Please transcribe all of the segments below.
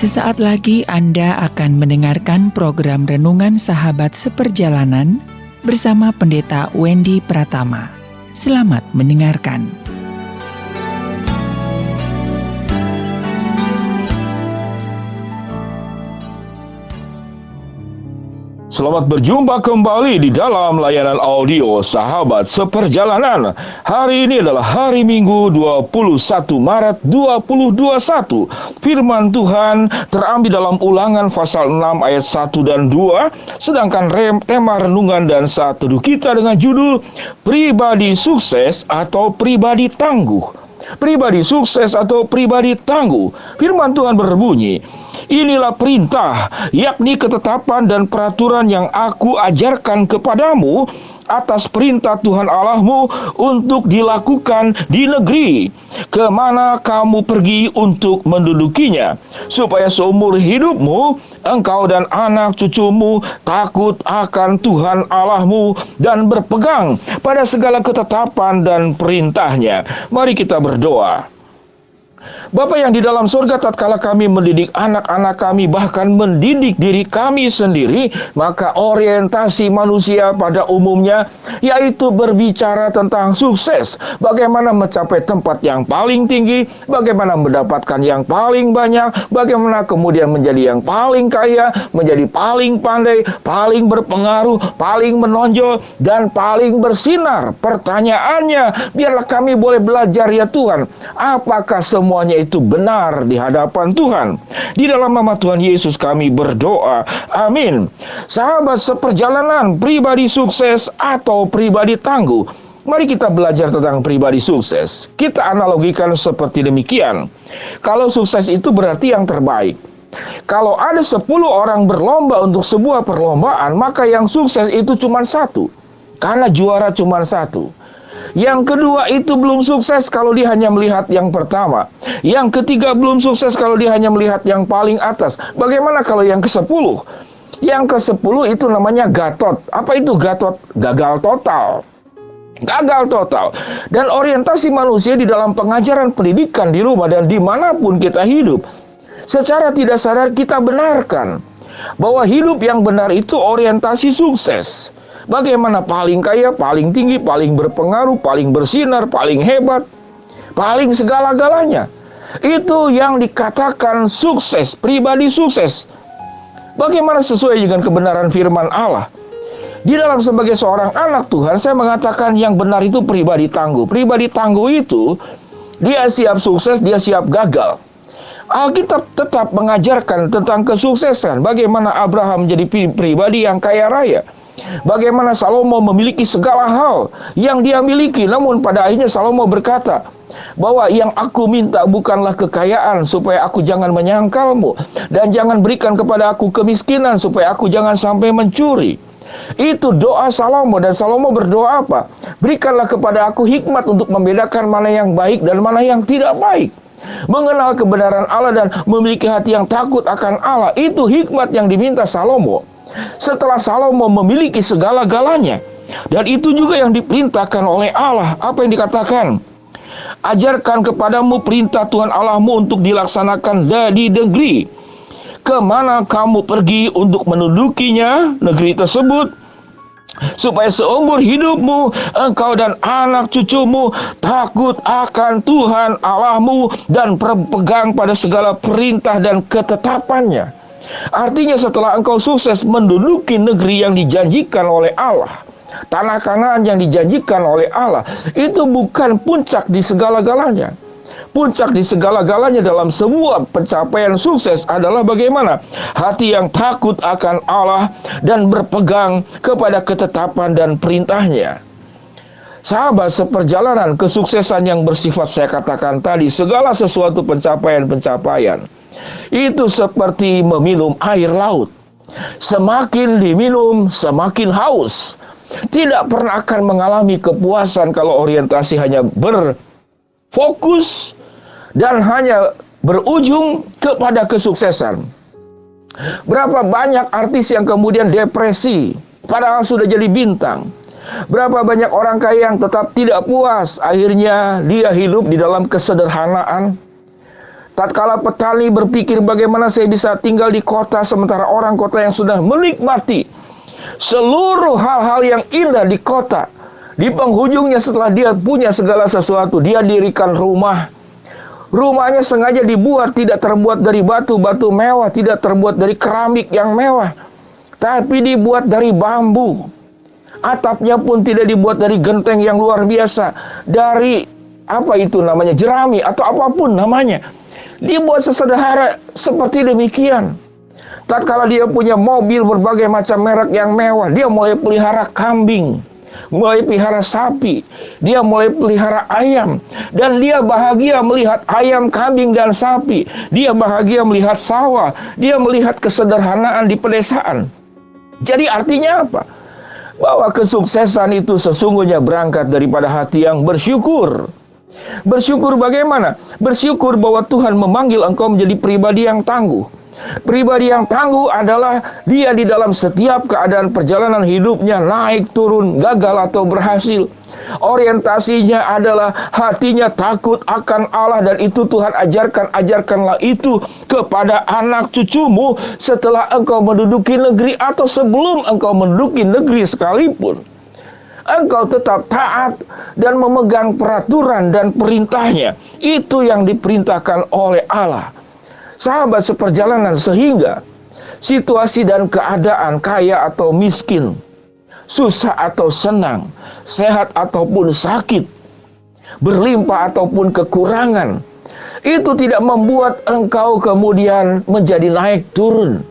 Sesaat lagi Anda akan mendengarkan program Renungan Sahabat Seperjalanan bersama Pendeta Wendy Pratama. Selamat mendengarkan. Selamat berjumpa kembali di dalam layanan audio Sahabat Seperjalanan. Hari ini adalah hari Minggu 21 Maret 2021. Firman Tuhan terambil dalam Ulangan pasal 6 ayat 1 dan 2. Sedangkan tema renungan dan saat teduh kita dengan judul Pribadi Sukses atau Pribadi Tangguh. Pribadi sukses atau pribadi tangguh. Firman Tuhan berbunyi, inilah perintah, yakni ketetapan dan peraturan yang aku ajarkan kepadamu atas perintah Tuhan Allahmu untuk dilakukan di negeri kemana kamu pergi untuk mendudukinya, supaya seumur hidupmu engkau dan anak cucumu takut akan Tuhan Allahmu dan berpegang pada segala ketetapan dan perintahnya. Mari kita berdoa. Bapa yang di dalam surga, tatkala kami mendidik anak-anak kami, bahkan mendidik diri kami sendiri, maka orientasi manusia pada umumnya yaitu berbicara tentang sukses. Bagaimana mencapai tempat yang paling tinggi, bagaimana mendapatkan yang paling banyak, bagaimana kemudian menjadi yang paling kaya, menjadi paling pandai, paling berpengaruh, paling menonjol, dan paling bersinar. Pertanyaannya, biarlah kami boleh belajar ya Tuhan, apakah semuanya itu benar di hadapan Tuhan. Di dalam nama Tuhan Yesus kami berdoa. Amin. Sahabat seperjalanan, pribadi sukses atau pribadi tangguh. Mari kita belajar tentang pribadi sukses. Kita analogikan seperti demikian. Kalau sukses itu berarti yang terbaik. Kalau ada 10 orang berlomba untuk sebuah perlombaan, maka yang sukses itu cuma satu. Karena juara cuma satu. Yang kedua itu belum sukses kalau dia hanya melihat yang pertama. Yang ketiga belum sukses kalau dia hanya melihat yang paling atas. Bagaimana kalau yang ke-10? Yang ke-10 itu namanya gatot. Apa itu gatot? Gagal total. Gagal total. Dan orientasi manusia di dalam pengajaran pendidikan di rumah dan dimanapun kita hidup, secara tidak sadar kita benarkan bahwa hidup yang benar itu orientasi sukses. Bagaimana paling kaya, paling tinggi, paling berpengaruh, paling bersinar, paling hebat, paling segala-galanya. Itu yang dikatakan sukses, pribadi sukses. Bagaimana sesuai dengan kebenaran firman Allah? Di dalam sebagai seorang anak Tuhan, saya mengatakan yang benar itu pribadi tangguh. Pribadi tangguh itu, dia siap sukses, dia siap gagal. Alkitab tetap mengajarkan tentang kesuksesan. Bagaimana Abraham menjadi pribadi yang kaya raya. Bagaimana Salomo memiliki segala hal yang dia miliki. Namun pada akhirnya Salomo berkata bahwa yang aku minta bukanlah kekayaan, supaya aku jangan menyangkalmu, dan jangan berikan kepada aku kemiskinan, supaya aku jangan sampai mencuri. Itu doa Salomo. Dan Salomo berdoa apa? Berikanlah kepada aku hikmat untuk membedakan mana yang baik dan mana yang tidak baik. Mengenal kebenaran Allah dan memiliki hati yang takut akan Allah. Itu hikmat yang diminta Salomo. Setelah Salomo memiliki segala-galanya, dan itu juga yang diperintahkan oleh Allah. Apa yang dikatakan? Ajarkan kepadamu perintah Tuhan Allahmu untuk dilaksanakan di negeri kemana kamu pergi untuk mendudukinya, negeri tersebut, supaya seumur hidupmu engkau dan anak cucumu takut akan Tuhan Allahmu dan berpegang pada segala perintah dan ketetapannya. Artinya setelah engkau sukses menduduki negeri yang dijanjikan oleh Allah, tanah Kanaan yang dijanjikan oleh Allah, itu bukan puncak di segala-galanya. Puncak di segala-galanya dalam sebuah pencapaian sukses adalah bagaimana? Hati yang takut akan Allah dan berpegang kepada ketetapan dan perintahnya. Sahabat seperjalanan, kesuksesan yang bersifat saya katakan tadi, segala sesuatu pencapaian-pencapaian, itu seperti meminum air laut. Semakin diminum, semakin haus. Tidak pernah akan mengalami kepuasan kalau orientasi hanya berfokus dan hanya berujung kepada kesuksesan. Berapa banyak artis yang kemudian depresi, padahal sudah jadi bintang. Berapa banyak orang kaya yang tetap tidak puas, akhirnya dia hidup di dalam kesederhanaan, Tatkala petani berpikir bagaimana saya bisa tinggal di kota sementara orang kota yang sudah menikmati seluruh hal-hal yang indah di kota. Di penghujungnya setelah dia punya segala sesuatu, dia dirikan rumah. Rumahnya sengaja dibuat tidak terbuat dari batu-batu mewah, tidak terbuat dari keramik yang mewah, tapi dibuat dari bambu. Atapnya pun tidak dibuat dari genteng yang luar biasa, dari jerami atau apapun namanya. Dibuat sesederhana seperti demikian. Tatkala dia punya mobil berbagai macam merek yang mewah, dia mulai pelihara kambing, mulai pelihara sapi, dia mulai pelihara ayam, dan dia bahagia melihat ayam, kambing, dan sapi. Dia bahagia melihat sawah, dia melihat kesederhanaan di pedesaan. Jadi artinya apa? Bahwa kesuksesan itu sesungguhnya berangkat daripada hati yang bersyukur. Bersyukur bagaimana? Bersyukur bahwa Tuhan memanggil engkau menjadi pribadi yang tangguh. Pribadi yang tangguh adalah dia di dalam setiap keadaan perjalanan hidupnya, naik turun, gagal atau berhasil, orientasinya adalah hatinya takut akan Allah. Dan itu Tuhan ajarkanlah itu kepada anak cucumu setelah engkau menduduki negeri atau sebelum engkau menduduki negeri sekalipun. Engkau tetap taat dan memegang peraturan dan perintahnya. Itu yang diperintahkan oleh Allah. Sahabat seperjalanan, sehingga situasi dan keadaan kaya atau miskin, susah atau senang, sehat ataupun sakit, berlimpah ataupun kekurangan, itu tidak membuat engkau kemudian menjadi naik turun.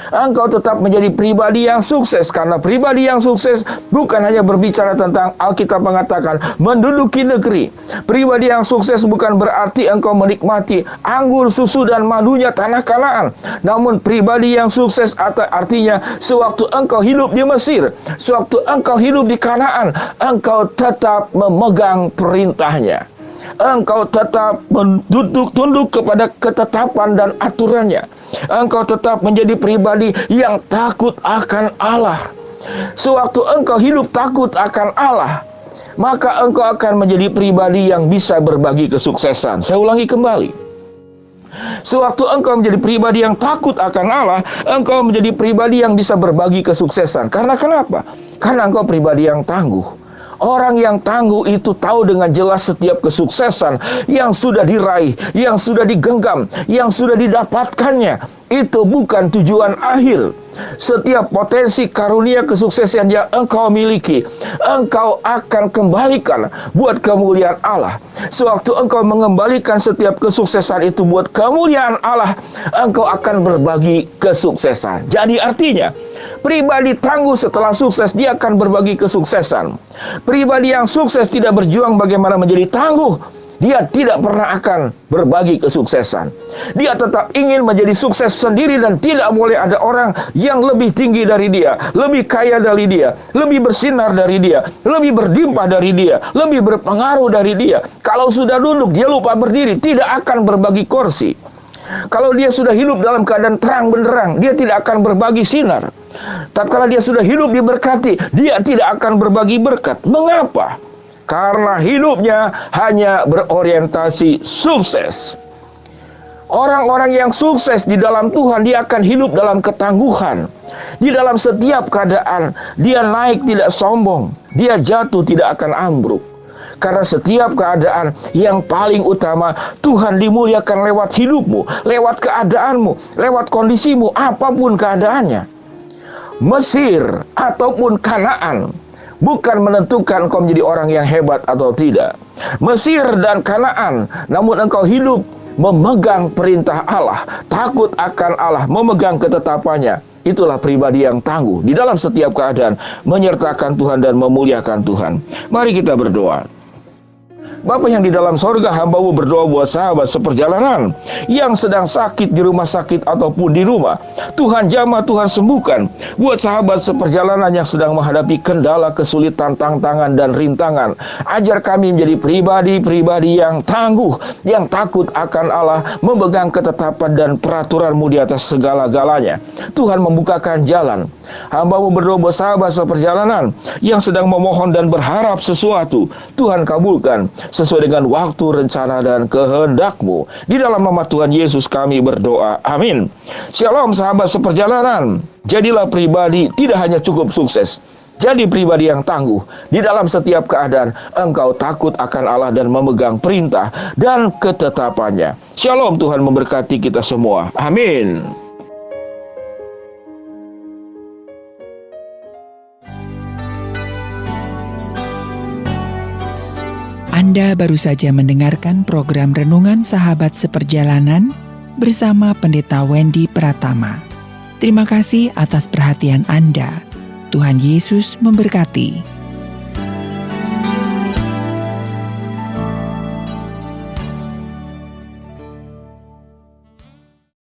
Engkau tetap menjadi pribadi yang sukses, karena pribadi yang sukses bukan hanya berbicara tentang Alkitab mengatakan menduduki negeri. Pribadi yang sukses bukan berarti engkau menikmati anggur, susu, dan madunya tanah Kanaan. Namun pribadi yang sukses artinya sewaktu engkau hidup di Mesir, sewaktu engkau hidup di Kanaan, engkau tetap memegang perintahnya. Engkau tetap tunduk kepada ketetapan dan aturannya. Engkau tetap menjadi pribadi yang takut akan Allah. Sewaktu engkau hidup takut akan Allah, maka engkau akan menjadi pribadi yang bisa berbagi kesuksesan. Saya ulangi kembali. Sewaktu engkau menjadi pribadi yang takut akan Allah, engkau menjadi pribadi yang bisa berbagi kesuksesan. Karena kenapa? Karena engkau pribadi yang tangguh. Orang yang tangguh itu tahu dengan jelas setiap kesuksesan yang sudah diraih, yang sudah digenggam, yang sudah didapatkannya, itu bukan tujuan akhir. Setiap potensi karunia kesuksesan yang engkau miliki, engkau akan kembalikan buat kemuliaan Allah. Sewaktu engkau mengembalikan setiap kesuksesan itu buat kemuliaan Allah, engkau akan berbagi kesuksesan. Jadi artinya, pribadi tangguh setelah sukses, dia akan berbagi kesuksesan. Pribadi yang sukses tidak berjuang bagaimana menjadi tangguh, dia tidak pernah akan berbagi kesuksesan. Dia tetap ingin menjadi sukses sendiri dan tidak boleh ada orang yang lebih tinggi dari dia, lebih kaya dari dia, lebih bersinar dari dia, lebih berlimpah dari dia, lebih berpengaruh dari dia. Kalau sudah duduk, dia lupa berdiri, tidak akan berbagi kursi. Kalau dia sudah hidup dalam keadaan terang benderang, dia tidak akan berbagi sinar. Tatkala dia sudah hidup diberkati, dia tidak akan berbagi berkat. Mengapa? Karena hidupnya hanya berorientasi sukses. Orang-orang yang sukses di dalam Tuhan, dia akan hidup dalam ketangguhan. Di dalam setiap keadaan, dia naik tidak sombong, dia jatuh tidak akan ambruk. Karena setiap keadaan yang paling utama, Tuhan dimuliakan lewat hidupmu, lewat keadaanmu, lewat kondisimu, apapun keadaannya. Mesir ataupun Kanaan bukan menentukan engkau menjadi orang yang hebat atau tidak. Mesir dan Kanaan, namun engkau hidup memegang perintah Allah, takut akan Allah, memegang ketetapannya. Itulah pribadi yang tangguh di dalam setiap keadaan, menyertakan Tuhan dan memuliakan Tuhan. Mari kita berdoa. Bapa yang di dalam sorga, hamba-Mu berdoa buat sahabat seperjalanan yang sedang sakit di rumah sakit ataupun di rumah. Tuhan jamah, Tuhan sembuhkan. Buat sahabat seperjalanan yang sedang menghadapi kendala, kesulitan, tantangan, dan rintangan, ajar kami menjadi pribadi-pribadi yang tangguh, yang takut akan Allah, memegang ketetapan dan peraturan-Mu di atas segala-galanya. Tuhan membukakan jalan. Hamba-Mu berdoa buat sahabat seperjalanan yang sedang memohon dan berharap sesuatu. Tuhan kabulkan. sesuai dengan waktu, rencana, dan kehendak-Mu. Di dalam nama Tuhan Yesus kami berdoa. Amin. Shalom sahabat seperjalanan. Jadilah pribadi tidak hanya cukup sukses, jadi pribadi yang tangguh. Di dalam setiap keadaan, engkau takut akan Allah dan memegang perintah dan ketetapannya. Shalom, Tuhan memberkati kita semua. Amin. Anda baru saja mendengarkan program Renungan Sahabat Seperjalanan bersama Pendeta Wendy Pratama. Terima kasih atas perhatian Anda. Tuhan Yesus memberkati.